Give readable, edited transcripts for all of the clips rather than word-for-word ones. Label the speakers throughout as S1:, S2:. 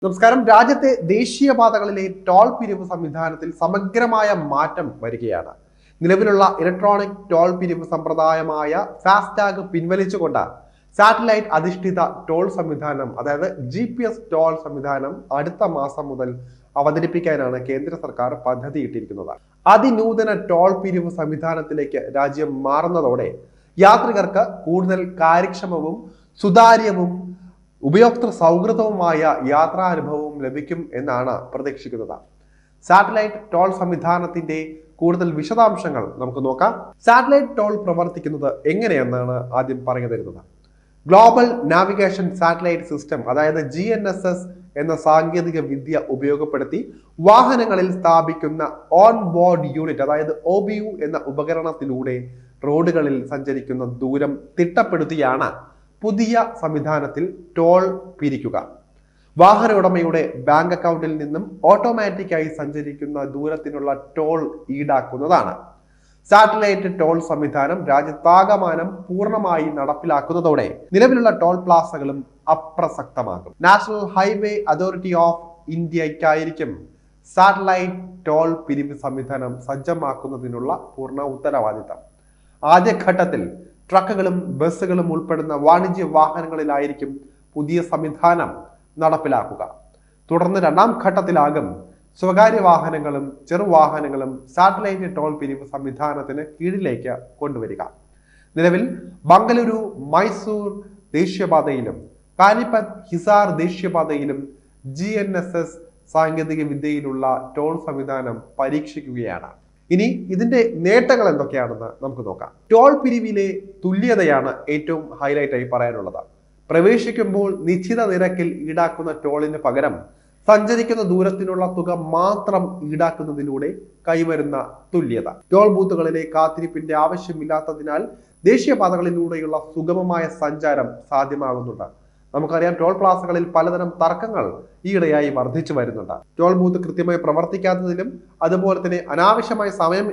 S1: നമസ്കാരം. രാജ്യത്തെ ദേശീയപാതകളിലെ ടോൾ പിരിവ് സംവിധാനത്തിൽ സമഗ്രമായ മാറ്റം വരികയാണ്. നിലവിലുള്ള ഇലക്ട്രോണിക് ടോൾ പിരിവ് സമ്പ്രദായമായ ഫാസ്ടാഗ് പിൻവലിച്ചുകൊണ്ട് സാറ്റലൈറ്റ് അധിഷ്ഠിത ടോൾ സംവിധാനം, അതായത് GPS ടോൾ സംവിധാനം അടുത്ത മാസം മുതൽ അവതരിപ്പിക്കാനാണ് കേന്ദ്ര സർക്കാർ പദ്ധതിയിട്ടിരിക്കുന്നത്. അതിനൂതന ടോൾ പിരിവ് സംവിധാനത്തിലേക്ക് രാജ്യം മാറുന്നതോടെ യാത്രികർക്ക് കൂടുതൽ കാര്യക്ഷമവും സുതാര്യവും ഉപയോക്തൃ സൗഹൃദവുമായ യാത്രാനുഭവവും ലഭിക്കും എന്നാണ് പ്രതീക്ഷിക്കുന്നത്. സാറ്റലൈറ്റ് ടോൾ സംവിധാനത്തിന്റെ കൂടുതൽ വിശദാംശങ്ങൾ നമുക്ക് നോക്കാം. സാറ്റലൈറ്റ് ടോൾ പ്രവർത്തിക്കുന്നത് എങ്ങനെയെന്നാണ് ആദ്യം പറഞ്ഞു തരുന്നത്. ഗ്ലോബൽ നാവിഗേഷൻ സാറ്റലൈറ്റ് സിസ്റ്റം, അതായത് GNSS എന്ന സാങ്കേതിക വിദ്യ ഉപയോഗപ്പെടുത്തി വാഹനങ്ങളിൽ സ്ഥാപിക്കുന്ന ഓൺ ബോർഡ് യൂണിറ്റ്, അതായത് OBU എന്ന ഉപകരണത്തിലൂടെ റോഡുകളിൽ സഞ്ചരിക്കുന്ന ദൂരം തിട്ടപ്പെടുത്തിയാണ് പുതിയ സംവിധാനത്തിൽ ടോൾ പിരിക്കുക. വാഹന ഉടമയുടെ ബാങ്ക് അക്കൗണ്ടിൽ നിന്നും ഓട്ടോമാറ്റിക്കായി സഞ്ചരിക്കുന്ന ദൂരത്തിനുള്ള ടോൾ ഈടാക്കുന്നതാണ്. സാറ്റലൈറ്റ് ടോൾ സംവിധാനം രാജ്യത്താകമാനം പൂർണ്ണമായി നടപ്പിലാക്കുന്നതോടെ നിലവിലുള്ള ടോൾ പ്ലാസകളും അപ്രസക്തമാകും. നാഷണൽ ഹൈവേ അതോറിറ്റി ഓഫ് ഇന്ത്യയ്ക്കായിരിക്കും സാറ്റലൈറ്റ് ടോൾ പിരിവ് സംവിധാനം സജ്ജമാക്കുന്നതിനുള്ള പൂർണ്ണ ഉത്തരവാദിത്തം. ആദ്യഘട്ടത്തിൽ ട്രക്കുകളും ബസ്സുകളും ഉൾപ്പെടുന്ന വാണിജ്യ വാഹനങ്ങളിലായിരിക്കും പുതിയ സംവിധാനം നടപ്പിലാക്കുക. തുടർന്ന് രണ്ടാം ഘട്ടത്തിലാകും സ്വകാര്യ വാഹനങ്ങളും ചെറുവാഹനങ്ങളും സാറ്റലൈറ്റ് ടോൾ പിരിവ് സംവിധാനത്തിന് കീഴിലേക്ക് കൊണ്ടുവരിക. നിലവിൽ ബംഗളൂരു മൈസൂർ ദേശീയപാതയിലും പാനിപ്പത്ത് ഹിസാർ ദേശീയപാതയിലും GNSS സാങ്കേതിക വിദ്യയിലുള്ള ടോൾ സംവിധാനം പരീക്ഷിക്കുകയാണ്. ഇനി ഇതിന്റെ നേട്ടങ്ങൾ എന്തൊക്കെയാണെന്ന് നമുക്ക് നോക്കാം. ടോൾ പിരിവിലെ തുല്യതയാണ് ഏറ്റവും ഹൈലൈറ്റ് ആയി പറയാനുള്ളത്. പ്രവേശിക്കുമ്പോൾ നിശ്ചിത നിരക്കിൽ ഈടാക്കുന്ന ടോളിന് പകരം സഞ്ചരിക്കുന്ന ദൂരത്തിനുള്ള തുക മാത്രം ഈടാക്കുന്നതിലൂടെ കൈവരുന്ന തുല്യത. ടോൾ ബൂത്തുകളിലെ കാത്തിരിപ്പിന്റെ ആവശ്യമില്ലാത്തതിനാൽ ദേശീയപാതകളിലൂടെയുള്ള സുഗമമായ സഞ്ചാരം സാധ്യമാകുന്നുണ്ട്. നമുക്കറിയാം, ടോൾ പ്ലാസകളിൽ പലതരം തർക്കങ്ങൾ ഈയിടെയായി വർദ്ധിച്ചു വരുന്നുണ്ട്. ടോൾ ബൂത്ത് കൃത്യമായി പ്രവർത്തിക്കാത്തതിലും അതുപോലെ തന്നെ അനാവശ്യമായി സമയം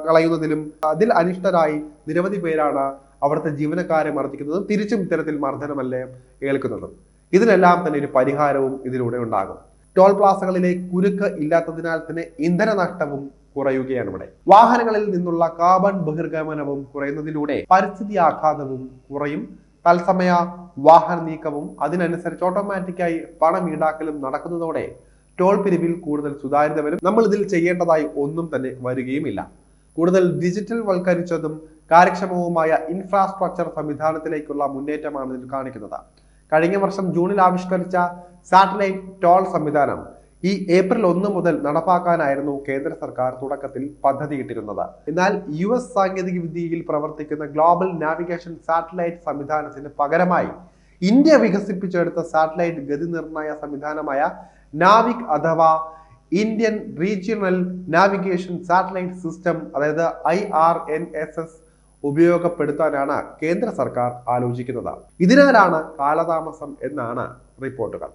S1: കളയുന്നതിലും അതിൽ അനിഷ്ടരായി നിരവധി പേരാണ് അവിടുത്തെ ജീവനക്കാരെ മർദ്ദിക്കുന്നതും തിരിച്ചും ഇത്തരത്തിൽ മർദ്ദനമല്ലേ ഏൽക്കുന്നതും. ഇതിനെല്ലാം തന്നെ ഒരു പരിഹാരവും ഇതിലൂടെ ഉണ്ടാകും. ടോൾ പ്ലാസകളിലെ കുരുക്ക് ഇല്ലാത്തതിനാൽ തന്നെ ഇന്ധന നഷ്ടവും കുറയുകയാണ്. ഇവിടെ വാഹനങ്ങളിൽ നിന്നുള്ള കാർബൺ ബഹിർഗമനവും കുറയുന്നതിലൂടെ പരിസ്ഥിതി ആഘാതവും കുറയും. തത്സമയ വാഹന നീക്കവും അതിനനുസരിച്ച് ഓട്ടോമാറ്റിക്കായി പണം ഈടാക്കലും നടക്കുന്നതോടെ ടോൾ പിരിവിൽ കൂടുതൽ സുതാര്യത വരും. നമ്മൾ ഇതിൽ ചെയ്യേണ്ടതായി ഒന്നും തന്നെ വരികയുമില്ല. കൂടുതൽ ഡിജിറ്റൽ വൽക്കരിച്ചതും കാര്യക്ഷമവുമായ ഇൻഫ്രാസ്ട്രക്ചർ സംവിധാനത്തിലേക്കുള്ള മുന്നേറ്റമാണ് ഇതിൽ കാണിക്കുന്നത്. കഴിഞ്ഞ വർഷം ജൂണിൽ ആവിഷ്കരിച്ച സാറ്റലൈറ്റ് ടോൾ സംവിധാനം ഈ ഏപ്രിൽ 1 മുതൽ നടപ്പാക്കാനായിരുന്നു കേന്ദ്ര സർക്കാർ തുടക്കത്തിൽ പദ്ധതിയിട്ടിരുന്നത്. എന്നാൽ US സാങ്കേതിക വിദ്യയിൽ പ്രവർത്തിക്കുന്ന ഗ്ലോബൽ നാവിഗേഷൻ സാറ്റലൈറ്റ് സംവിധാനത്തിന് പകരമായി ഇന്ത്യ വികസിപ്പിച്ചെടുത്ത സാറ്റലൈറ്റ് ഗതി നിർണയ സംവിധാനമായ നാവിക് അഥവാ Indian regional navigation satellite system, അതായത് IRNSS ഉപയോഗപ്പെടുത്താനാണ് കേന്ദ്ര സർക്കാർ ആലോചിക്കുന്നത്. ഇതിനാലാണ് കാലതാമസം എന്നാണ് റിപ്പോർട്ടുകൾ.